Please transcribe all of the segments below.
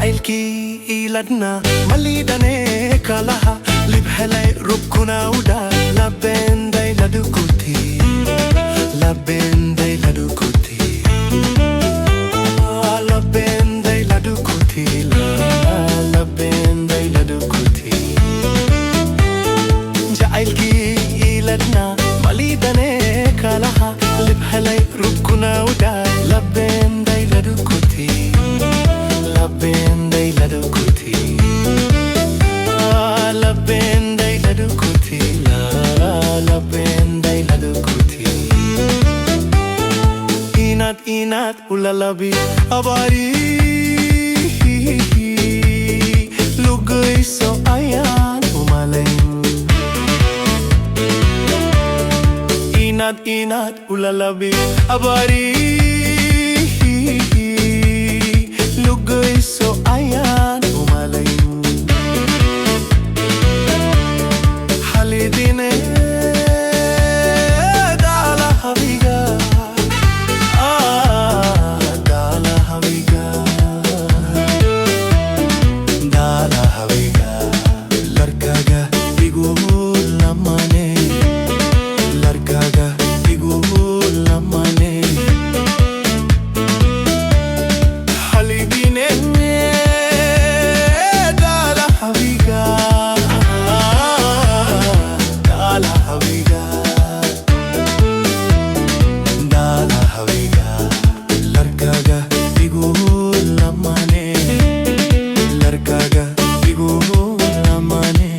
jacaylkii iiladna malidane kalaha libhelay rubkuna uda labenday ladukuti labenday ladukuti labenday ladukuti labenday ladukuti jacaylkii iiladna malidane kalaha libhelay rubkuna uda labenday ladukuti labenday ladukuti labenday ladukuti labenday ladukuti inat ulalabi abari lugay so ayan umalain inat ulalabi abari lugay so ayan umalain halidine dala haviga dala haviga dala haviga larkaga igu lamane larkaga igu lamane halidine dala haviga dala haviga dala haviga larkaga igu lamane larkaga igu lamane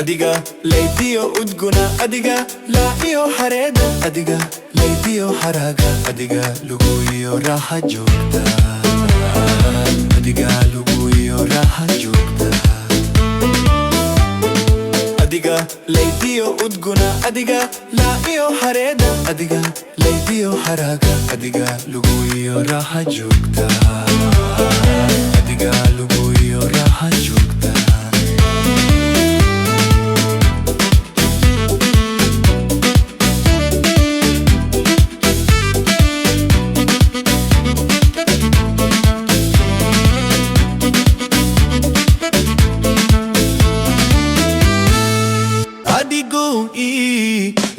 adiga laydiyo udguna adiga laa iyo hareeda adiga laydiyo haraga adiga lugu iyo raha joogta adiga lugu iyo raha joogta adiga laydiyo udguna adiga laa iyo hareeda adiga laydiyo haraga adiga lugu iyo raha joogta adiga lugu iyo raha joogta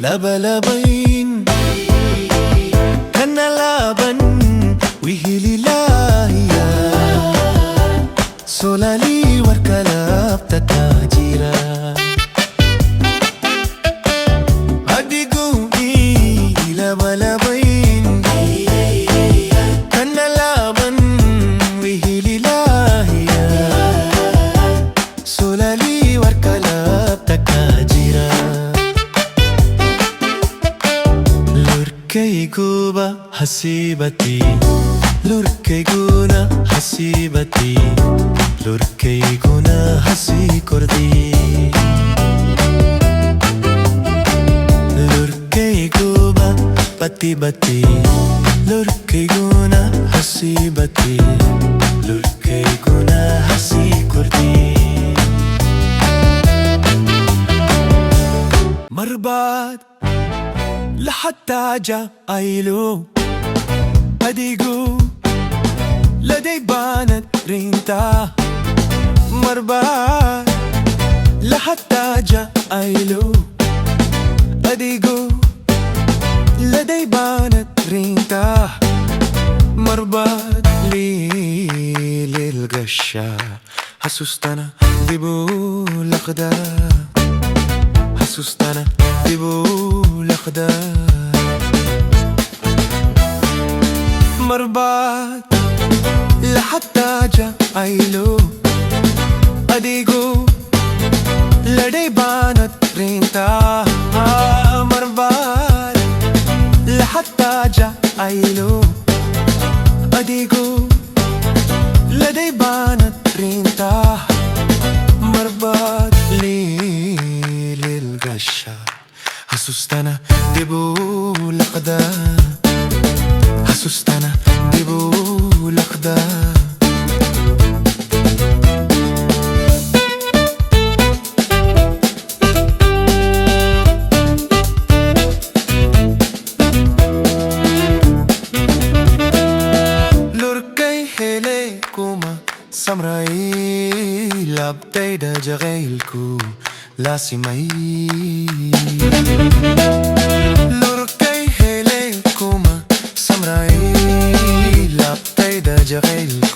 Laba Labayn kana laban wihililahiya solali warkalabta tajira adigu Laba Labayn kana laban wihililahiya solali warkalabta tajira lurkayguna hasibati lurkayguna hasibati lurkayguna hasikordi lurkayguba bati lurkayguna hasibati lurkayguna hasikordi marbad لحتى جايلو أديقو لدي بانت رينتا مربات لحتى جايلو أديقو لدي بانت رينتا مربات لي للقشا حسوستنا ديبو لقدا حسوستنا ديبو لقدا مربات لحتى جايلو أديقو لدي بانت رينتا مربات لحتى جايلو أديقو لدي بانت رينتا مربات لي للقشا حسوستنا ديبو لقدا حسوستنا ديبو لقدا samrai labdayda jacaylku laasimay lurkay helay kuma samrai labdayda jacaylku